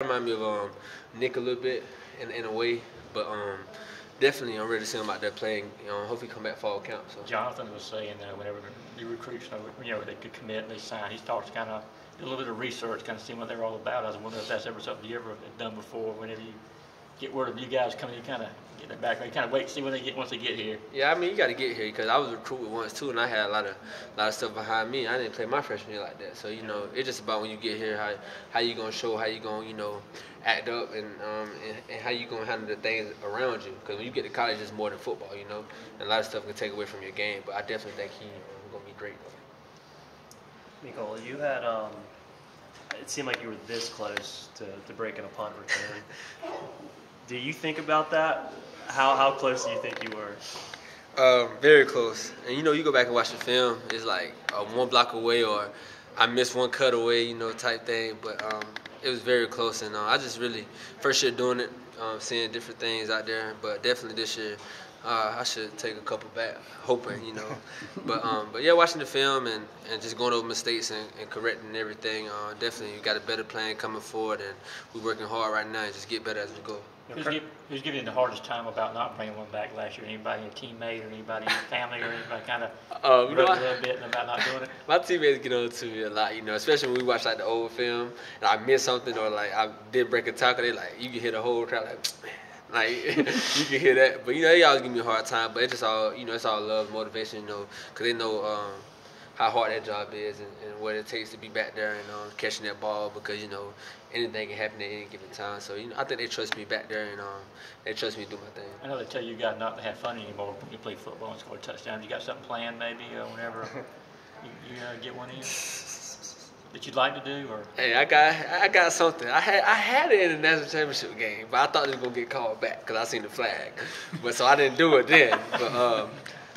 Remind me of Nick a little bit in a way, but definitely I'm ready to see him out there playing. Hopefully come back fall camp. So Jonathan was saying that whenever the recruits, they could commit and they sign, he starts kind of do a little bit of research, kind of see what they're all about. I was wondering if that's ever something you ever have done before. Whenever you get word of you guys coming, you kind of get that background, you kind of wait to see once they get here. yeah, I mean you got to get here because I was recruited once too, and I had a lot of stuff behind me. I didn't play my freshman year like that, so it's just about when you get here how you gonna show, how you gonna act up, and how you gonna handle the things around you. Because when you get to college, it's more than football, and a lot of stuff can take away from your game. But I definitely think he's gonna be great. Mecole, you had it seemed like you were this close to breaking a punt return. Do you think about that? How close do you think you were? Very close. And you go back and watch the film, it's like one block away or I missed one cut away, type thing. But it was very close, and I just really first year doing it, seeing different things out there. But definitely this year, I should take a couple back, hoping, But yeah, watching the film and just going over mistakes and correcting everything. Definitely, we got a better plan coming forward, and we're working hard right now and just get better as we go. Who's giving you the hardest time about not bringing one back last year? Anybody, a teammate, or anybody in your family, or anybody kind of a little bit about not doing it? My teammates get on to me a lot, especially when we watch like the old film and I miss something or like I did break a tackle. They like you can hear the whole crowd like you can hear that. But they always give me a hard time. But it's just all it's all love, motivation, because they know how hard that job is and what it takes to be back there and catching that ball because anything can happen at any given time. So I think they trust me back there and they trust me to do my thing. I know they tell you guys not to have fun anymore when you play football and score touchdowns. You got something planned maybe whenever you get one in that you'd like to do? Or Hey, I got something. I had it in the national championship game, but I thought it was gonna get called back because I seen the flag. But so I didn't do it then. But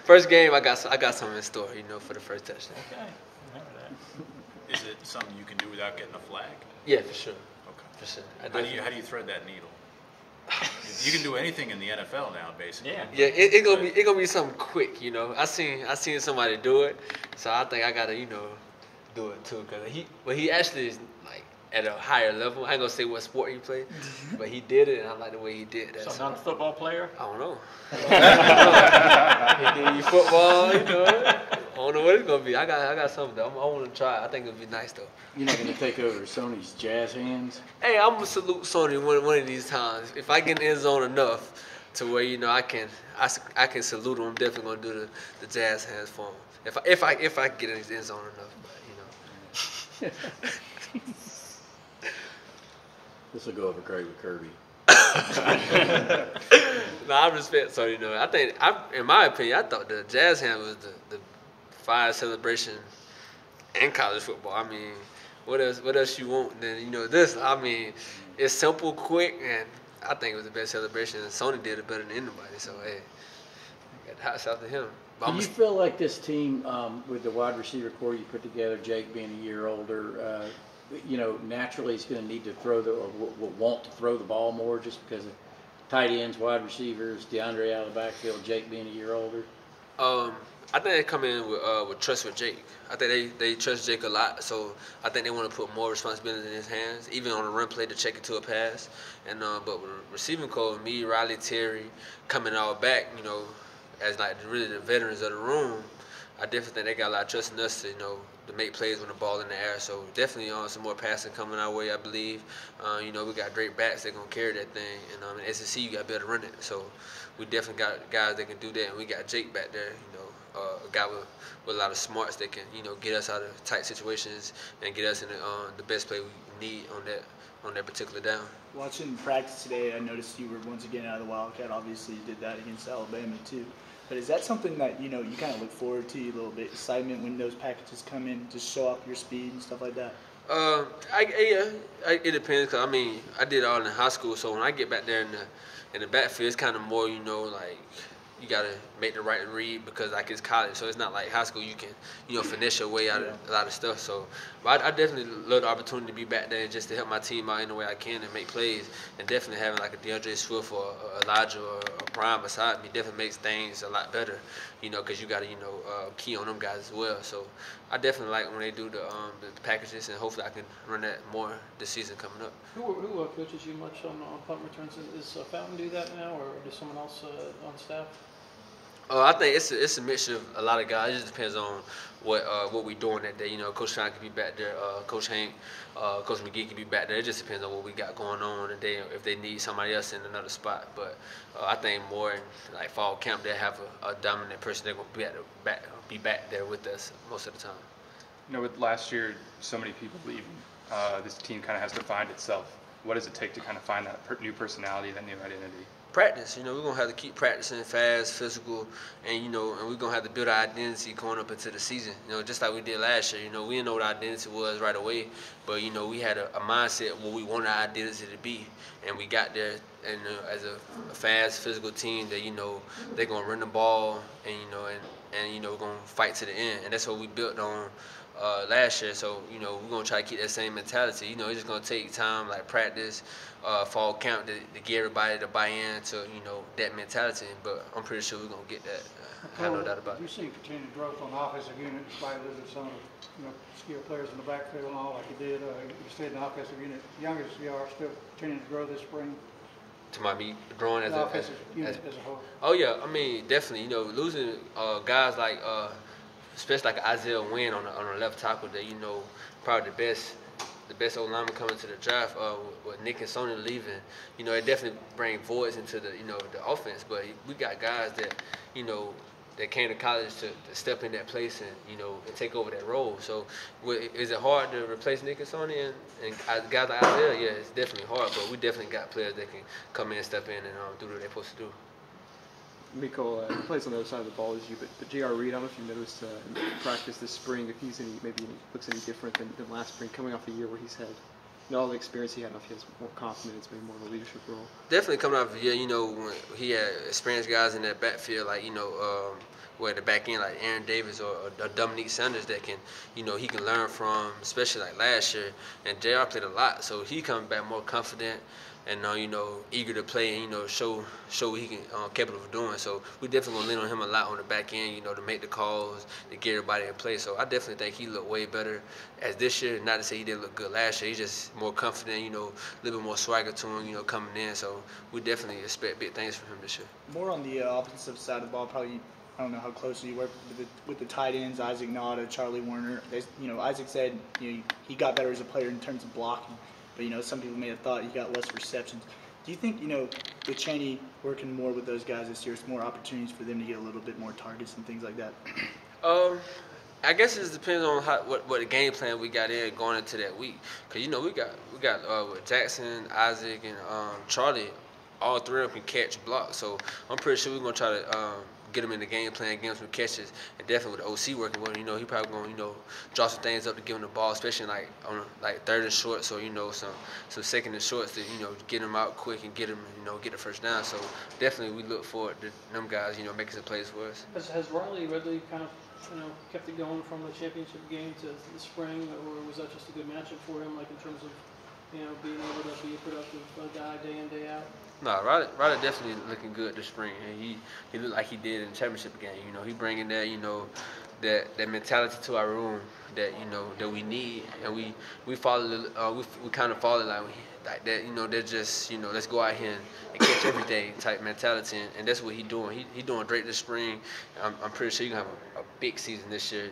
first game, I got something in store, for the first touchdown. Okay, remember that. Is it something you can do without getting a flag? Yeah, for sure. Okay. For sure. How do you thread that needle? You can do anything in the NFL now, basically. Yeah. Yeah, it gonna be something quick, I seen somebody do it, so I think I gotta do it too. Cause he actually is like at a higher level. I ain't gonna say what sport he played, but he did it, and I like the way he did that. So not a football player? I don't know. He did football, I don't know what it's gonna be. I got something though. I want to try. I think it'll be nice though. You're not going to take over Sony's jazz hands? Hey, I'm gonna salute Sony one of these times. If I get in the end zone enough to where I can salute him, I'm definitely gonna do the jazz hands for him. If I get in the end zone enough, but This will go over great with Kirby. No, I respect Sony. I think in my opinion, I thought the jazz hand was the fire celebration in college football. I mean, what else you want than this? I mean, it's simple, quick, and I think it was the best celebration. And Sony did it better than anybody. So hey, got the hats out to him. Do you feel like this team, with the wide receiver core you put together, Jake being a year older, naturally he's going to need to will want to throw the ball more just because of tight ends, wide receivers, DeAndre out of the backfield, Jake being a year older? I think they come in with trust with Jake. I think they trust Jake a lot, so I think they want to put more responsibility in his hands, even on a run play to check it to a pass. And but with receiving core, me, Riley, Terry, coming all back, as like really the veterans of the room, I definitely think they got a lot of trust in us to make plays when the ball in the air. So definitely some more passing coming our way, I believe. We got great backs that gonna carry that thing, and in SEC you got to be able to run it. So we definitely got guys that can do that, and we got Jake back there, a guy with a lot of smarts that can get us out of tight situations and get us in the best play we need on that particular down. Watching practice today, I noticed you were once again out of the Wildcat. Obviously, you did that against Alabama too. But is that something that you kind of look forward to, a little bit excitement when those packages come in, just show off your speed and stuff like that? It depends. Cause I did it all in high school, so when I get back there in the backfield, it's kind of more like you gotta make the right read because like it's college, so it's not like high school. You can finesse your way out of a lot of stuff. So, but I definitely love the opportunity to be back there just to help my team out in the way I can and make plays. And definitely having like a DeAndre Swift or Elijah or a Prime beside me definitely makes things a lot better. Because you gotta key on them guys as well. So I definitely like when they do the packages, and hopefully I can run that more this season coming up. Who coaches you much on punt returns? Is Fountain do that now, or does someone else on staff? I think it's a mixture of a lot of guys. It just depends on what we doing that day. Coach Sean could be back there, Coach Hank, Coach McGee could be back there. It just depends on what we got going on today. If they need somebody else in another spot, but I think more in like fall camp they have a dominant person. They're gonna be back there with us most of the time. With last year, so many people leaving, this team kind of has to find itself. What does it take to kind of find that new personality, that new identity? Practice. We're gonna have to keep practicing fast, physical, and we're gonna have to build our identity going up into the season. Just like we did last year. We didn't know what our identity was right away, but we had a mindset of what we wanted our identity to be, and we got there. And as a fast, physical team, that they're gonna run the ball, and we're gonna fight to the end, and that's what we built on last year. So we're gonna try to keep that same mentality. It's just gonna take time, like practice, fall camp, to get everybody to buy into that mentality. But I'm pretty sure we're gonna get that. I have no doubt about it. You've seen continued growth on the offensive unit despite losing some of the skilled players in the backfield and all like you did. You stayed in the offensive unit. Young as you are, still continuing to grow this spring. To me growing as The a offensive unit as a whole. Oh yeah, I mean definitely. Losing guys like especially like Isaiah Wynn on the left tackle, that probably the best old lineman coming to the draft. With Nick and Sony leaving, it definitely bring voids into the the offense. But we got guys that that came to college to step in that place and and take over that role. So is it hard to replace Nick and Sony and guys like Isaiah? Yeah, it's definitely hard. But we definitely got players that can come in, step in, and do what they're supposed to do. Mecole plays on the other side of the ball as you, but J.R. Reed, I don't know if you noticed in practice this spring, if he's looks any different than last spring, coming off a year where he's had all the experience he had, if he has more confidence, maybe more of a leadership role. Definitely coming off a year, when he had experienced guys in that backfield, like where the back end, like Aaron Davis or Dominique Sanders, that can, he can learn from, especially like last year. And JR played a lot, so he coming back more confident and eager to play and show what he can capable of doing. So we definitely gonna lean on him a lot on the back end, to make the calls, to get everybody in play. So I definitely think he looked way better as this year. Not to say he didn't look good last year. He's just more confident, a little bit more swagger to him, coming in. So we definitely expect big things from him this year. More on the offensive side of the ball, probably. I don't know how closely you work with the tight ends, Isaac Nauta, Charlie Warner. Isaac said he got better as a player in terms of blocking, but some people may have thought he got less receptions. Do you think with Chaney working more with those guys this year, it's more opportunities for them to get a little bit more targets and things like that? I guess it depends on what the game plan we got in going into that week. Cause we got with Jackson, Isaac, and Charlie. All three of them can catch blocks, so I'm pretty sure we're gonna try to get him in the game plan, get him some catches, and definitely with the OC working with him, he probably gonna draw some things up to give him the ball, especially on third and short, so some second and shorts to get him out quick and get him get the first down. So definitely we look forward to them guys making some plays for us. Has Riley Ridley kind of kept it going from the championship game to the spring, or was that just a good matchup for him, like in terms of being able to be a productive guy day in, day out? No, Riley definitely looking good this spring, and he looked like he did in the championship game. He bringing that that mentality to our room that that we need, and we follow we kind of follow like that. They're just let's go out here and catch every day type mentality, and that's what he doing. He doing great this spring. I'm pretty sure you gonna have a big season this year,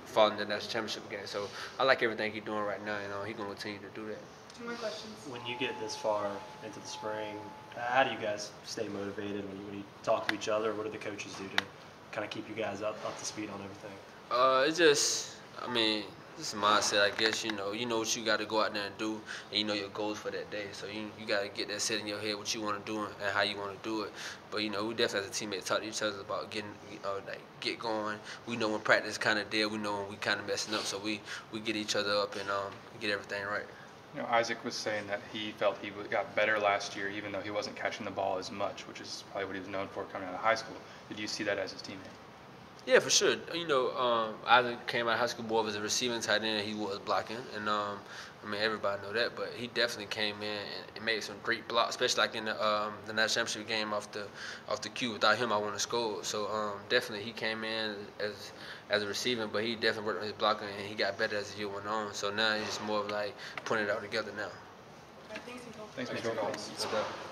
following the national championship game. So I like everything he's doing right now, and he's gonna continue to do that. 2 more questions. When you get this far into the spring, how do you guys stay motivated when you talk to each other? What do the coaches do to kind of keep you guys up to speed on everything? It's just, just a mindset, I guess. You know what you got to go out there and do, and you know your goals for that day. So you got to get that set in your head what you want to do and how you want to do it. But we definitely as a teammate talk to each other about getting, get going. We know when practice kind of dead. We know when we kind of messing up. So we get each other up and get everything right. Isaac was saying that he felt he got better last year, even though he wasn't catching the ball as much, which is probably what he was known for coming out of high school. Did you see that as his teammate? Yeah, for sure. Isaac came out of high school more as a receiving tight end. He was blocking, and everybody know that. But he definitely came in and made some great blocks, especially like in the national championship game off the cue. Without him, I wouldn't have scored. So definitely he came in as a receiving, but he definitely worked on his blocking, and he got better as the year went on. So now he's more of like putting it all together now. Thanks, Mecole. Good stuff.